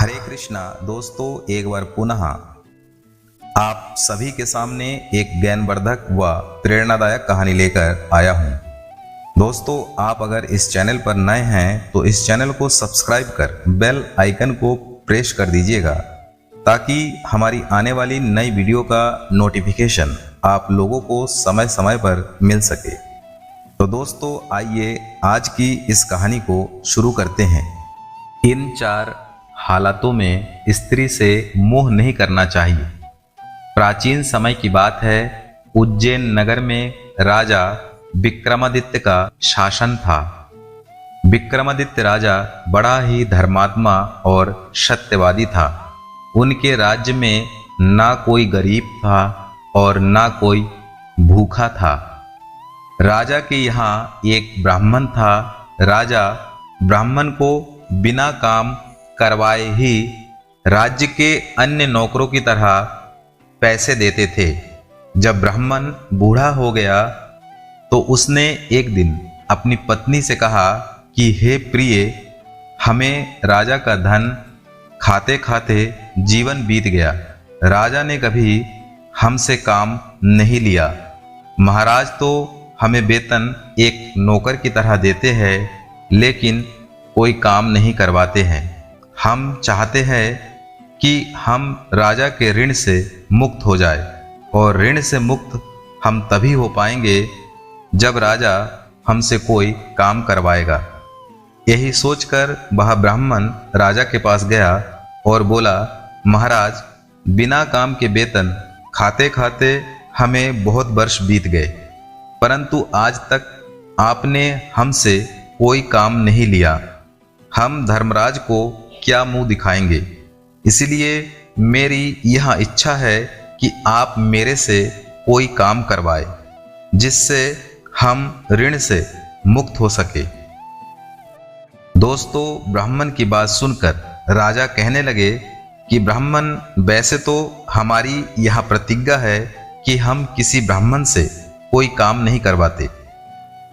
हरे कृष्णा दोस्तों, एक बार पुनः आप सभी के सामने एक ज्ञानवर्धक व प्रेरणादायक कहानी लेकर आया हूं। दोस्तों, आप अगर इस चैनल पर नए हैं तो इस चैनल को सब्सक्राइब कर बेल आइकन को प्रेस कर दीजिएगा ताकि हमारी आने वाली नई वीडियो का नोटिफिकेशन आप लोगों को समय समय पर मिल सके। तो दोस्तों, आइए आज की इस कहानी को शुरू करते हैं। इन 4 हालातों में स्त्री से मोह नहीं करना चाहिए। प्राचीन समय की बात है। उज्जैन नगर में राजा विक्रमादित्य का शासन था। विक्रमादित्य राजा बड़ा ही धर्मात्मा और सत्यवादी था। उनके राज्य में ना कोई गरीब था और ना कोई भूखा था। राजा के यहाँ एक ब्राह्मण था। राजा ब्राह्मण को बिना काम करवाए ही राज्य के अन्य नौकरों की तरह पैसे देते थे। जब ब्राह्मण बूढ़ा हो गया तो उसने एक दिन अपनी पत्नी से कहा कि हे प्रिय, हमें राजा का धन खाते खाते जीवन बीत गया। राजा ने कभी हमसे काम नहीं लिया। महाराज तो हमें वेतन एक नौकर की तरह देते हैं, लेकिन कोई काम नहीं करवाते हैं। हम चाहते हैं कि हम राजा के ऋण से मुक्त हो जाए, और ऋण से मुक्त हम तभी हो पाएंगे जब राजा हमसे कोई काम करवाएगा। यही सोचकर वह ब्राह्मण राजा के पास गया और बोला, महाराज, बिना काम के वेतन खाते खाते हमें बहुत वर्ष बीत गए, परंतु आज तक आपने हमसे कोई काम नहीं लिया। हम धर्मराज को क्या मुंह दिखाएंगे? इसलिए मेरी यह इच्छा है कि आप मेरे से कोई काम करवाए जिससे हम ऋण से मुक्त हो सके। दोस्तों, ब्राह्मण की बात सुनकर राजा कहने लगे कि ब्राह्मण, वैसे तो हमारी यह प्रतिज्ञा है कि हम किसी ब्राह्मण से कोई काम नहीं करवाते,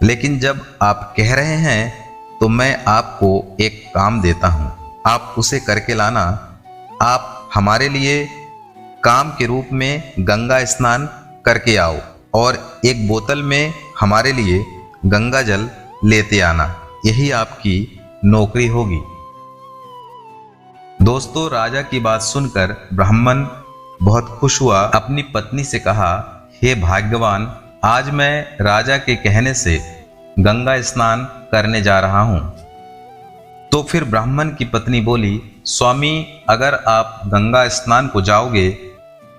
लेकिन जब आप कह रहे हैं तो मैं आपको एक काम देता हूं, आप उसे करके लाना। आप हमारे लिए काम के रूप में गंगा स्नान करके आओ और एक बोतल में हमारे लिए गंगा जल लेते आना। यही आपकी नौकरी होगी। दोस्तों, राजा की बात सुनकर ब्राह्मण बहुत खुश हुआ। अपनी पत्नी से कहा, हे भाग्यवान, आज मैं राजा के कहने से गंगा स्नान करने जा रहा हूं। तो फिर ब्राह्मण की पत्नी बोली, स्वामी, अगर आप गंगा स्नान को जाओगे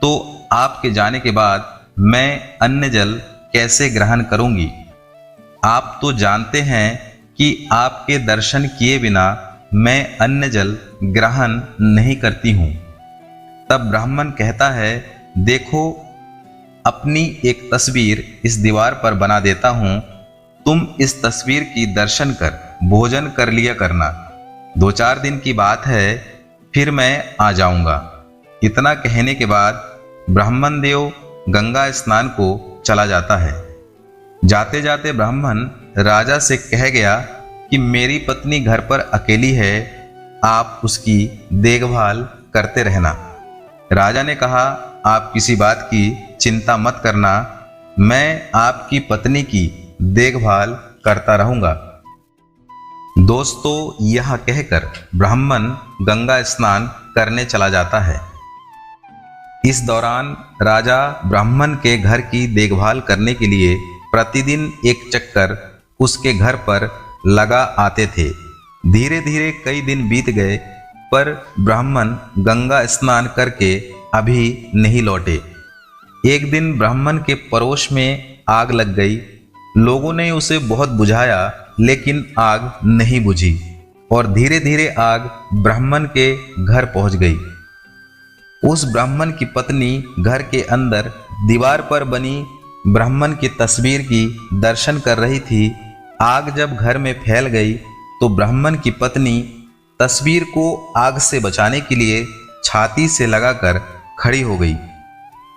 तो आपके जाने के बाद मैं अन्न जल कैसे ग्रहण करूंगी? आप तो जानते हैं कि आपके दर्शन किए बिना मैं अन्न जल ग्रहण नहीं करती हूं। तब ब्राह्मण कहता है, देखो, अपनी एक तस्वीर इस दीवार पर बना देता हूं, तुम इस तस्वीर की दर्शन कर भोजन कर लिया करना। 2-4 दिन की बात है, फिर मैं आ जाऊंगा। इतना कहने के बाद ब्राह्मण देव गंगा स्नान को चला जाता है। जाते जाते ब्राह्मण राजा से कह गया कि मेरी पत्नी घर पर अकेली है, आप उसकी देखभाल करते रहना। राजा ने कहा, आप किसी बात की चिंता मत करना, मैं आपकी पत्नी की देखभाल करता रहूंगा। दोस्तों, यह कहकर ब्राह्मण गंगा स्नान करने चला जाता है। इस दौरान राजा ब्राह्मण के घर की देखभाल करने के लिए प्रतिदिन एक चक्कर उसके घर पर लगा आते थे। धीरे धीरे कई दिन बीत गए, पर ब्राह्मण गंगा स्नान करके अभी नहीं लौटे। एक दिन ब्राह्मण के पड़ोस में आग लग गई। लोगों ने उसे बहुत बुझाया, लेकिन आग नहीं बुझी और धीरे धीरे आग ब्राह्मण के घर पहुंच गई। उस ब्राह्मण की पत्नी घर के अंदर दीवार पर बनी ब्राह्मण की तस्वीर की दर्शन कर रही थी। आग जब घर में फैल गई तो ब्राह्मण की पत्नी तस्वीर को आग से बचाने के लिए छाती से लगाकर खड़ी हो गई।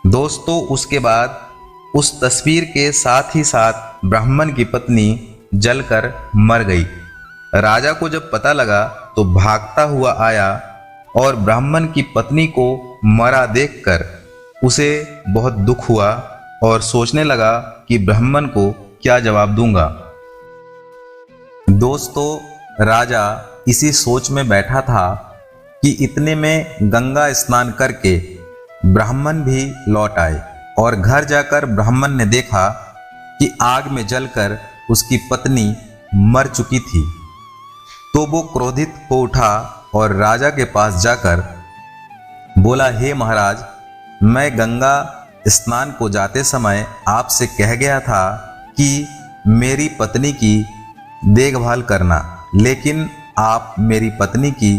दोस्तों, उसके बाद उस तस्वीर के साथ ही साथ ब्राह्मण की पत्नी जलकर मर गई। राजा को जब पता लगा तो भागता हुआ आया और ब्राह्मण की पत्नी को मरा देखकर उसे बहुत दुख हुआ और सोचने लगा कि ब्राह्मण को क्या जवाब दूंगा। दोस्तों, राजा इसी सोच में बैठा था कि इतने में गंगा स्नान करके ब्राह्मण भी लौट आए और घर जाकर ब्राह्मण ने देखा कि आग में जलकर उसकी पत्नी मर चुकी थी। तो वो क्रोधित हो उठा और राजा के पास जाकर बोला, हे महाराज, मैं गंगा स्नान को जाते समय आपसे कह गया था कि मेरी पत्नी की देखभाल करना, लेकिन आप मेरी पत्नी की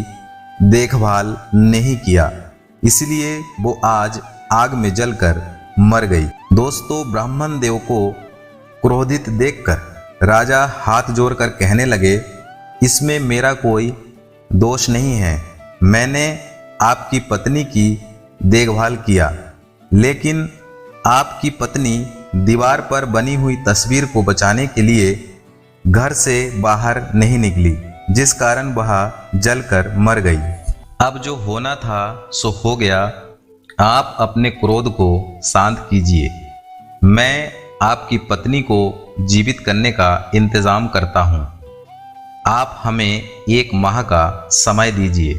देखभाल नहीं किया, इसलिए वो आज आग में जलकर मर गई। दोस्तों, ब्राह्मण देव को क्रोधित देखकर राजा हाथ जोड़कर कहने लगे, इसमें मेरा कोई दोष नहीं है। मैंने आपकी पत्नी की देखभाल किया, लेकिन आपकी पत्नी दीवार पर बनी हुई तस्वीर को बचाने के लिए घर से बाहर नहीं निकली, जिस कारण वह जलकर मर गई। अब जो होना था सो हो गया। आप अपने क्रोध को शांत कीजिए। मैं आपकी पत्नी को जीवित करने का इंतजाम करता हूँ। आप हमें 1 माह का समय दीजिए।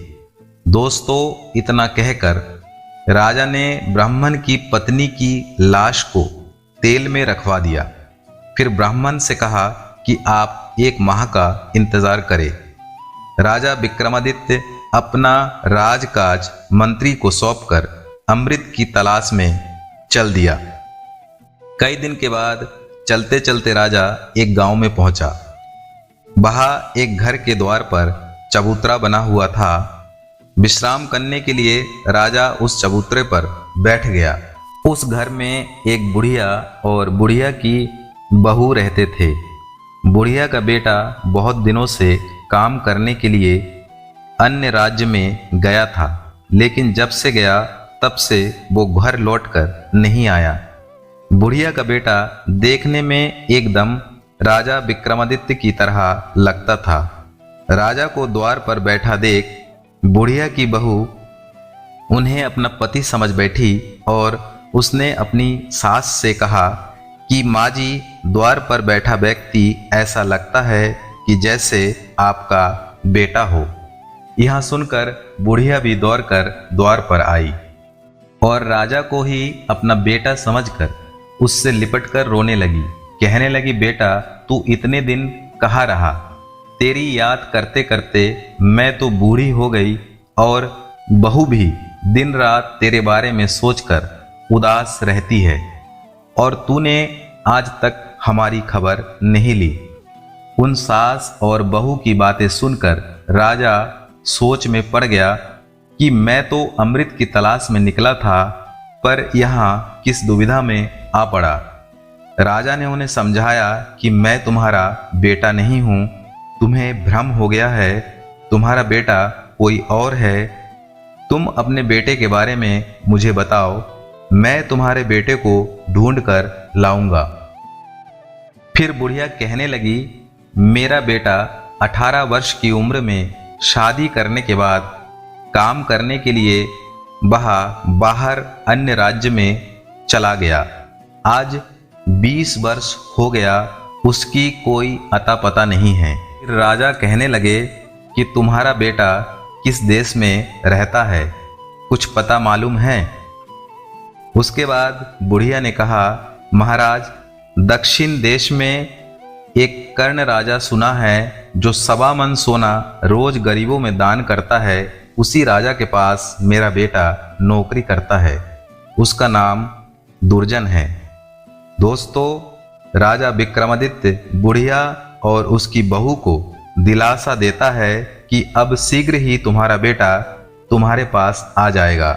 दोस्तों, इतना कहकर राजा ने ब्राह्मण की पत्नी की लाश को तेल में रखवा दिया। फिर ब्राह्मण से कहा कि आप 1 माह का इंतजार करें। राजा विक्रमादित्य अपना राजकाज मंत्री को सौंपकर अमृत की तलाश में चल दिया। कई दिन के बाद चलते चलते राजा एक गांव में पहुंचा। वहां एक घर के द्वार पर चबूतरा बना हुआ था। विश्राम करने के लिए राजा उस चबूतरे पर बैठ गया। उस घर में एक बुढ़िया और बुढ़िया की बहू रहते थे। बुढ़िया का बेटा बहुत दिनों से काम करने के लिए अन्य राज्य में गया था, लेकिन जब से गया तब से वो घर लौटकर नहीं आया। बुढ़िया का बेटा देखने में एकदम राजा विक्रमादित्य की तरह लगता था। राजा को द्वार पर बैठा देख बुढ़िया की बहू उन्हें अपना पति समझ बैठी और उसने अपनी सास से कहा कि माँ जी, द्वार पर बैठा व्यक्ति ऐसा लगता है कि जैसे आपका बेटा हो। यह सुनकर बुढ़िया भी दौड़कर द्वार पर आई और राजा को ही अपना बेटा समझकर उससे लिपटकर रोने लगी। कहने लगी, बेटा, तू इतने दिन कहाँ रहा? तेरी याद करते करते मैं तो बूढ़ी हो गई और बहू भी दिन रात तेरे बारे में सोचकर उदास रहती है, और तूने आज तक हमारी खबर नहीं ली। उन सास और बहू की बातें सुनकर राजा सोच में पड़ गया कि मैं तो अमृत की तलाश में निकला था, पर यहाँ किस दुविधा में आ पड़ा। राजा ने उन्हें समझाया कि मैं तुम्हारा बेटा नहीं हूँ, तुम्हें भ्रम हो गया है, तुम्हारा बेटा कोई और है। तुम अपने बेटे के बारे में मुझे बताओ, मैं तुम्हारे बेटे को ढूंढ कर लाऊंगा। फिर बुढ़िया कहने लगी, मेरा बेटा 18 वर्ष की उम्र में शादी करने के बाद काम करने के लिए बाहर अन्य राज्य में चला गया। आज 20 वर्ष हो गया, उसकी कोई अता पता नहीं है। राजा कहने लगे कि तुम्हारा बेटा किस देश में रहता है, कुछ पता मालूम है? उसके बाद बुढ़िया ने कहा, महाराज, दक्षिण देश में एक कर्ण राजा सुना है, जो 1.25 मन सोना रोज गरीबों में दान करता है। उसी राजा के पास मेरा बेटा नौकरी करता है, उसका नाम दुर्जन है। दोस्तों, राजा विक्रमादित्य बुढ़िया और उसकी बहू को दिलासा देता है कि अब शीघ्र ही तुम्हारा बेटा तुम्हारे पास आ जाएगा,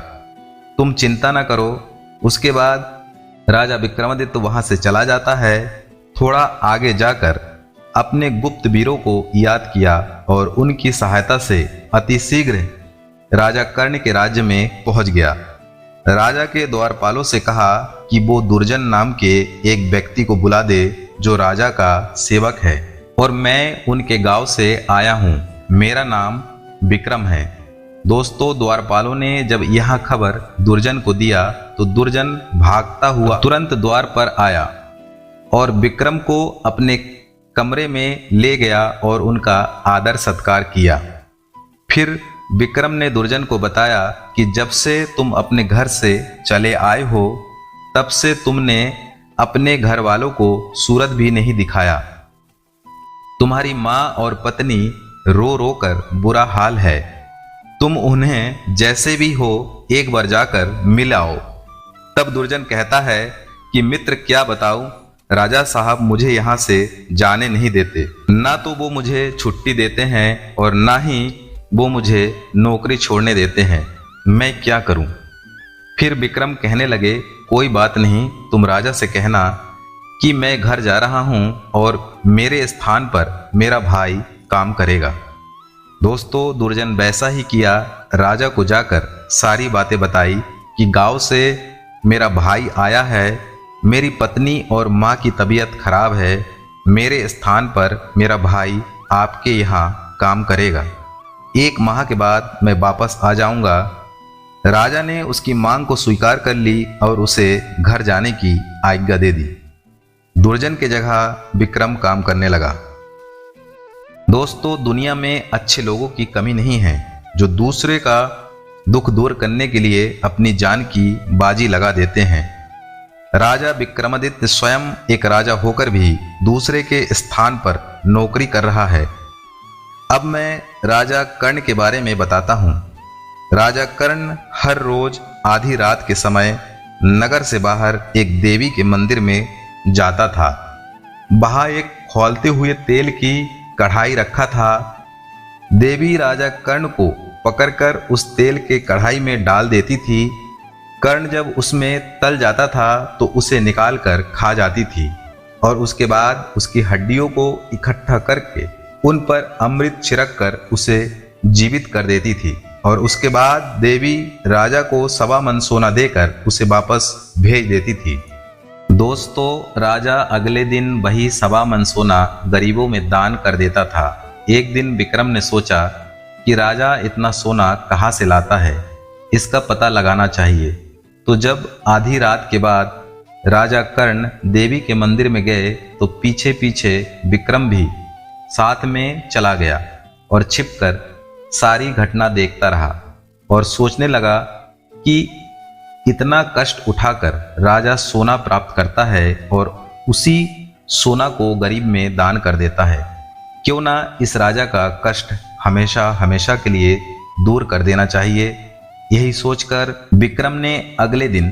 तुम चिंता न करो। उसके बाद राजा विक्रमादित्य वहां से चला जाता है। थोड़ा आगे जाकर अपने गुप्त वीरों को याद किया और उनकी सहायता से अति शीघ्र राजा कर्ण के राज्य में पहुंच गया। राजा के द्वारपालों से कहा कि वो दुर्जन नाम के एक व्यक्ति को बुला दे, जो राजा का सेवक है और मैं उनके गांव से आया हूं। मेरा नाम विक्रम है। दोस्तों, द्वारपालों ने जब यह खबर दुर्जन को दिया तो दुर्जन भागता हुआ तुरंत द्वार पर आया और विक्रम को अपने कमरे में ले गया और उनका आदर सत्कार किया। फिर विक्रम ने दुर्जन को बताया कि जब से तुम अपने घर से चले आए हो तब से तुमने अपने घर वालों को सूरत भी नहीं दिखाया। तुम्हारी माँ और पत्नी रो रो कर बुरा हाल है। तुम उन्हें जैसे भी हो एक बार जाकर मिल आओ। तब दुर्जन कहता है कि मित्र, क्या बताऊं, राजा साहब मुझे यहाँ से जाने नहीं देते। ना तो वो मुझे छुट्टी देते हैं और ना ही वो मुझे नौकरी छोड़ने देते हैं। मैं क्या करूं? फिर विक्रम कहने लगे, कोई बात नहीं, तुम राजा से कहना कि मैं घर जा रहा हूं और मेरे स्थान पर मेरा भाई काम करेगा। दोस्तों, दुर्जन वैसा ही किया। राजा को जाकर सारी बातें बताई कि गांव से मेरा भाई आया है, मेरी पत्नी और माँ की तबीयत खराब है, मेरे स्थान पर मेरा भाई आपके यहाँ काम करेगा। 1 माह के बाद मैं वापस आ जाऊंगा। राजा ने उसकी मांग को स्वीकार कर ली और उसे घर जाने की आज्ञा दे दी। दुर्जन के जगह विक्रम काम करने लगा। दोस्तों, दुनिया में अच्छे लोगों की कमी नहीं है जो दूसरे का दुख दूर करने के लिए अपनी जान की बाजी लगा देते हैं। राजा विक्रमादित्य स्वयं एक राजा होकर भी दूसरे के स्थान पर नौकरी कर रहा है। अब मैं राजा कर्ण के बारे में बताता हूँ। राजा कर्ण हर रोज आधी रात के समय नगर से बाहर एक देवी के मंदिर में जाता था। वहाँ एक खौलते हुए तेल की कढ़ाई रखा था। देवी राजा कर्ण को पकड़कर उस तेल के कढ़ाई में डाल देती थी। कर्ण जब उसमें तल जाता था तो उसे निकालकर खा जाती थी और उसके बाद उसकी हड्डियों को इकट्ठा करके उन पर अमृत छिड़क कर उसे जीवित कर देती थी और उसके बाद देवी राजा को 1.25 मन सोना देकर उसे वापस भेज देती थी। दोस्तों, राजा अगले दिन वही 1.25 मन सोना गरीबों में दान कर देता था। एक दिन विक्रम ने सोचा कि राजा इतना सोना कहाँ से लाता है, इसका पता लगाना चाहिए। तो जब आधी रात के बाद राजा कर्ण देवी के मंदिर में गए तो पीछे पीछे विक्रम भी साथ में चला गया और छिपकर सारी घटना देखता रहा और सोचने लगा कि इतना कष्ट उठाकर राजा सोना प्राप्त करता है और उसी सोना को गरीब में दान कर देता है। क्यों ना इस राजा का कष्ट हमेशा हमेशा के लिए दूर कर देना चाहिए। यही सोचकर विक्रम ने अगले दिन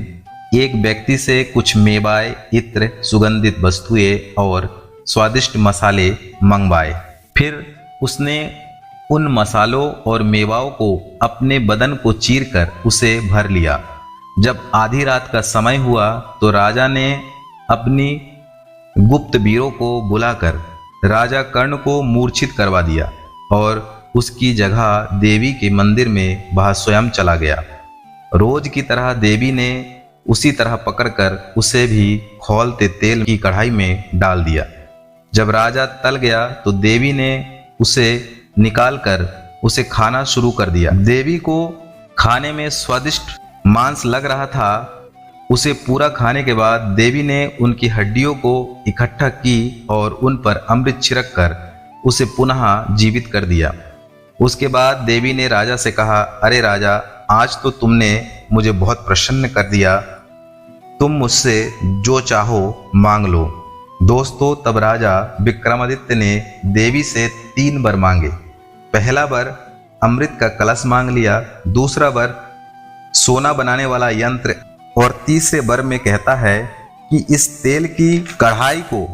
एक व्यक्ति से कुछ मेवाए, इत्र, सुगंधित वस्तुएं और स्वादिष्ट मसाले मंगवाए। फिर उसने उन मसालों और मेवाओं को अपने बदन को चीरकर उसे भर लिया। जब आधी रात का समय हुआ तो राजा ने अपनी गुप्त वीरों को बुलाकर राजा कर्ण को मूर्छित करवा दिया और उसकी जगह देवी के मंदिर में वह स्वयं चला गया। रोज की तरह देवी ने उसी तरह पकड़कर उसे भी खौलते तेल की कढ़ाई में डाल दिया। जब राजा तल गया तो देवी ने उसे निकालकर उसे खाना शुरू कर दिया। देवी को खाने में स्वादिष्ट मांस लग रहा था। उसे पूरा खाने के बाद देवी ने उनकी हड्डियों को इकट्ठा की और उन पर अमृत छिड़क कर उसे पुनः जीवित कर दिया। उसके बाद देवी ने राजा से कहा, अरे राजा, आज तो तुमने मुझे बहुत प्रसन्न कर दिया। तुम मुझसे जो चाहो मांग लो। दोस्तों, तब राजा विक्रमादित्य ने देवी से 3 वर मांगे। पहला वर अमृत का कलश मांग लिया, दूसरा वर सोना बनाने वाला यंत्र और तीसरे वर में कहता है कि इस तेल की कढ़ाई को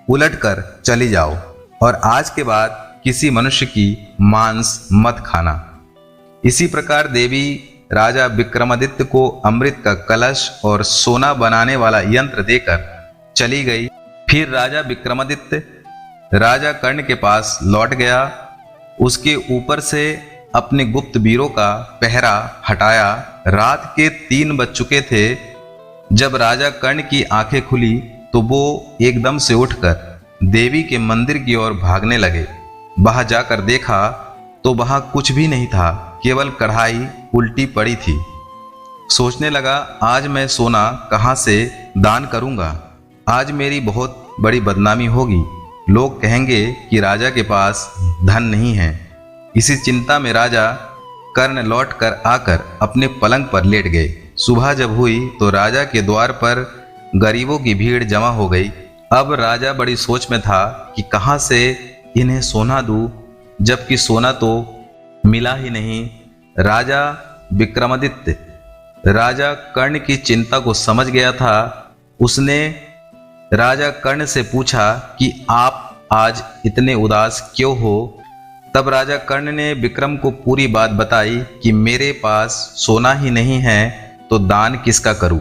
उलटकर चली जाओ और आज के बाद किसी मनुष्य की मांस मत खाना। इसी प्रकार देवी राजा विक्रमादित्य को अमृत का कलश और सोना बनाने वाला यंत्र देकर चली गई। फिर राजा विक्रमादित्य राजा कर्ण के पास लौट गया। उसके ऊपर से अपने गुप्त वीरों का पहरा हटाया। रात के 3 बज चुके थे। जब राजा कर्ण की आंखें खुली तो वो एकदम से उठकर देवी के मंदिर की ओर भागने लगे। वहां जाकर देखा तो वहां कुछ भी नहीं था। केवल कढ़ाई उल्टी पड़ी थी। सोचने लगा, आज मैं सोना कहाँ से दान करूँगा। आज मेरी बहुत बड़ी बदनामी होगी। लोग कहेंगे कि राजा के पास धन नहीं है। इसी चिंता में राजा कर्ण लौट कर आकर अपने पलंग पर लेट गए। सुबह जब हुई तो राजा के द्वार पर गरीबों की भीड़ जमा हो गई। अब राजा बड़ी सोच में था कि कहाँ से इन्हें सोना दूं, जबकि सोना तो मिला ही नहीं। राजा विक्रमादित्य राजा कर्ण की चिंता को समझ गया था। उसने राजा कर्ण से पूछा कि आप आज इतने उदास क्यों हो। तब राजा कर्ण ने विक्रम को पूरी बात बताई कि मेरे पास सोना ही नहीं है तो दान किसका करूं।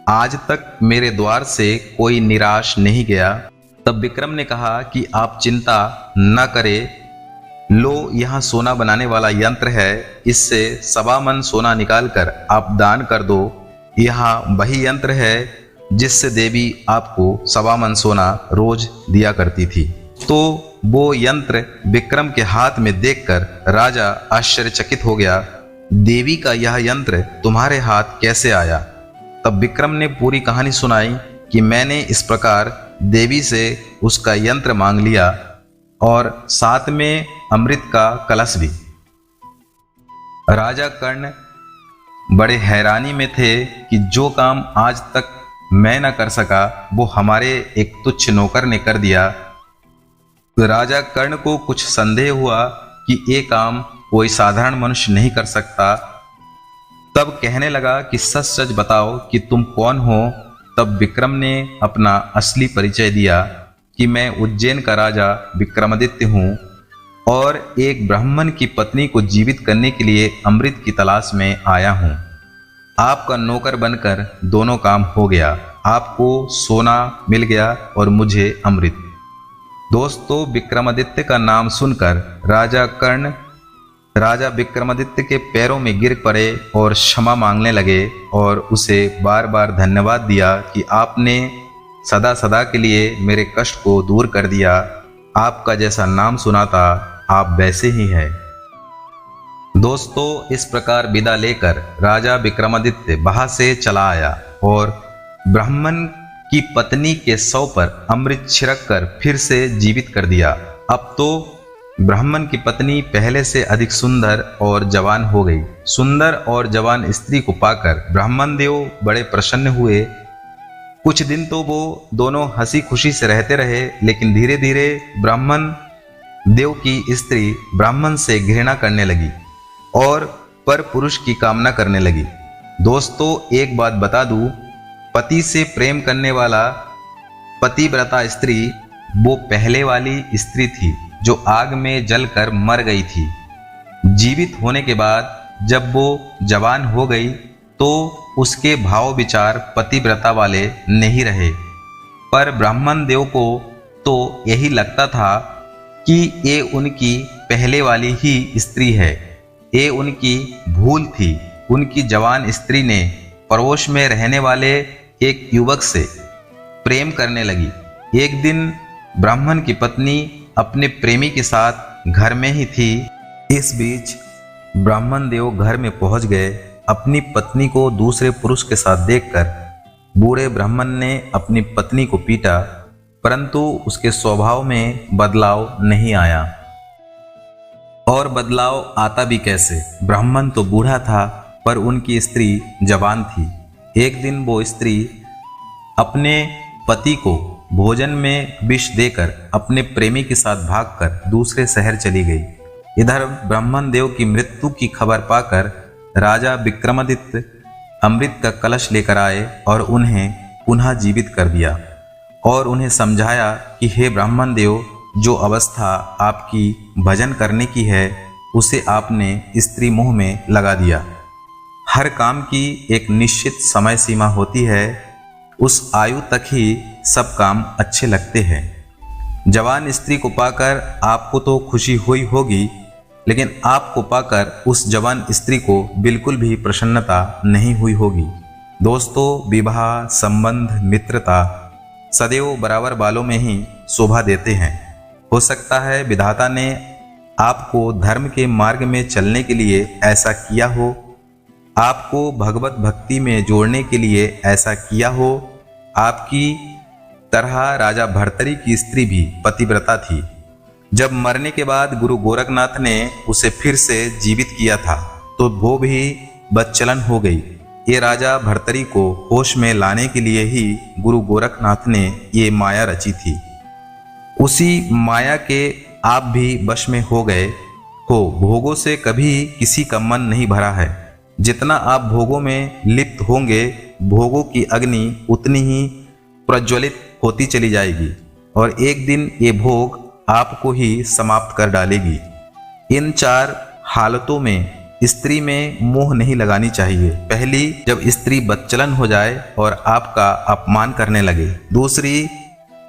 आज तक मेरे द्वार से कोई निराश नहीं गया। तब विक्रम ने कहा कि आप चिंता न करें, लो यहाँ सोना बनाने वाला यंत्र है, इससे 1.25 मन सोना निकालकर आप दान कर दो। यहाँ वही यंत्र है जिससे देवी आपको 1.25 मन सोना रोज दिया करती थी। तो वो यंत्र विक्रम के हाथ में देखकर राजा आश्चर्यचकित हो गया। देवी का यह यंत्र तुम्हारे हाथ कैसे आया? तब विक्रम ने पूरी कहानी सुनाई कि मैंने इस प्रकार देवी से उसका यंत्र मांग लिया और साथ में अमृत का कलश भी। राजा कर्ण बड़े हैरानी में थे कि जो काम आज तक मैं न कर सका वो हमारे एक तुच्छ नौकर ने कर दिया। राजा कर्ण को कुछ संदेह हुआ कि ये काम कोई साधारण मनुष्य नहीं कर सकता। तब कहने लगा कि सच सच बताओ कि तुम कौन हो। तब विक्रम ने अपना असली परिचय दिया कि मैं उज्जैन का राजा विक्रमादित्य हूँ और एक ब्राह्मण की पत्नी को जीवित करने के लिए अमृत की तलाश में आया हूँ। आपका नौकर बनकर दोनों काम हो गया, आपको सोना मिल गया और मुझे अमृत। दोस्तों, विक्रमादित्य का नाम सुनकर राजा कर्ण राजा विक्रमादित्य के पैरों में गिर पड़े और क्षमा मांगने लगे और उसे बार बार धन्यवाद दिया कि आपने सदा सदा के लिए मेरे कष्ट को दूर कर दिया। आपका जैसा नाम सुना था आप वैसे ही हैं। दोस्तों, इस प्रकार विदा लेकर राजा विक्रमादित्य वहां से चला आया और ब्राह्मण की पत्नी के शव पर अमृत छिड़क कर फिर से जीवित कर दिया। अब तो ब्राह्मण की पत्नी पहले से अधिक सुंदर और जवान हो गई। सुंदर और जवान स्त्री को पाकर ब्राह्मण देव बड़े प्रसन्न हुए। कुछ दिन तो वो दोनों हंसी खुशी से रहते रहे, लेकिन धीरे धीरे ब्राह्मण देव की स्त्री ब्राह्मण से घृणा करने लगी और पर पुरुष की कामना करने लगी। दोस्तों, एक बात बता दूं, पति से प्रेम करने वाला पतिव्रता स्त्री वो पहले वाली स्त्री थी जो आग में जलकर मर गई थी। जीवित होने के बाद जब वो जवान हो गई तो उसके भाव विचार पतिव्रता वाले नहीं रहे। पर ब्राह्मण देव को तो यही लगता था कि ये उनकी पहले वाली ही स्त्री है। ये उनकी भूल थी। उनकी जवान स्त्री ने पड़ोस में रहने वाले एक युवक से प्रेम करने लगी। एक दिन ब्राह्मण की पत्नी अपने प्रेमी के साथ घर में ही थी। इस बीच ब्राह्मण देव घर में पहुंच गए। अपनी पत्नी को दूसरे पुरुष के साथ देखकर बूढ़े ब्राह्मण ने अपनी पत्नी को पीटा, परंतु उसके स्वभाव में बदलाव नहीं आया। और बदलाव आता भी कैसे? ब्राह्मण तो बूढ़ा था पर उनकी स्त्री जवान थी। एक दिन वो स्त्री अपने पति को भोजन में विष देकर अपने प्रेमी के साथ भागकर दूसरे शहर चली गई। इधर ब्राह्मण देव की मृत्यु की खबर पाकर राजा विक्रमादित्य अमृत का कलश लेकर आए और उन्हें पुनः जीवित कर दिया और उन्हें समझाया कि हे ब्राह्मण देव, जो अवस्था आपकी भजन करने की है उसे आपने स्त्री मोह में लगा दिया। हर काम की एक निश्चित समय सीमा होती है, उस आयु तक ही सब काम अच्छे लगते हैं। जवान स्त्री को पाकर आपको तो खुशी हुई होगी, लेकिन आपको पाकर उस जवान स्त्री को बिल्कुल भी प्रसन्नता नहीं हुई होगी। दोस्तों, विवाह, संबंध, मित्रता सदैव बराबर बालों में ही शोभा देते हैं। हो सकता है विधाता ने आपको धर्म के मार्ग में चलने के लिए ऐसा किया हो, आपको भगवत भक्ति में जोड़ने के लिए ऐसा किया हो। आपकी तरह राजा भर्तरी की स्त्री भी पतिव्रता थी। जब मरने के बाद गुरु गोरखनाथ ने उसे फिर से जीवित किया था तो वो भी बदचलन हो गई। ये राजा भर्तरी को होश में लाने के लिए ही गुरु गोरखनाथ ने ये माया रची थी। उसी माया के आप भी वश में हो गए हो। भोगों से कभी किसी का मन नहीं भरा है। जितना आप भोगों में लिप्त होंगे, भोगों की अग्नि उतनी ही प्रज्वलित होती चली जाएगी और एक दिन ये भोग आपको ही समाप्त कर डालेगी। इन 4 हालतों में स्त्री में मोह नहीं लगानी चाहिए। पहली, जब स्त्री बदचलन हो जाए और आपका अपमान करने लगे। दूसरी,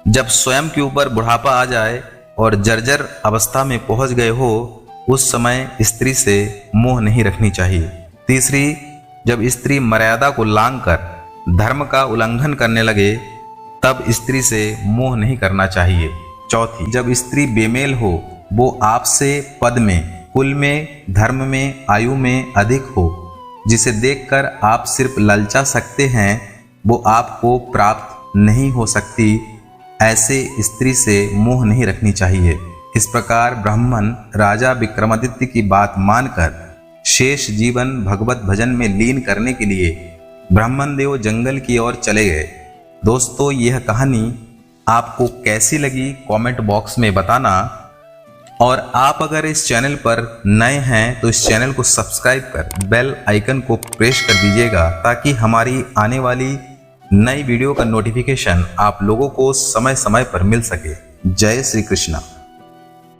जब स्वयं के ऊपर बुढ़ापा आ जाए और जर्जर अवस्था में पहुंच गए हो, उस समय स्त्री से मोह नहीं रखनी चाहिए। तीसरी, जब स्त्री मर्यादा को लांघकर धर्म का उल्लंघन करने लगे, तब स्त्री से मोह नहीं करना चाहिए। चौथी, जब स्त्री बेमेल हो, वो आपसे पद में, कुल में, धर्म में, आयु में अधिक हो, जिसे देखकर आप सिर्फ ललचा सकते हैं, वो आपको प्राप्त नहीं हो सकती, ऐसे स्त्री से मोह नहीं रखनी चाहिए। इस प्रकार ब्राह्मण राजा विक्रमादित्य की बात मानकर शेष जीवन भगवत भजन में लीन करने के लिए ब्राह्मण देव जंगल की ओर चले गए। दोस्तों, यह कहानी आपको कैसी लगी कमेंट बॉक्स में बताना, और आप अगर इस चैनल पर नए हैं तो इस चैनल को सब्सक्राइब कर बेल आइकन को प्रेस कर दीजिएगा ताकि हमारी आने वाली नई वीडियो का नोटिफिकेशन आप लोगों को समय समय पर मिल सके। जय श्री कृष्णा।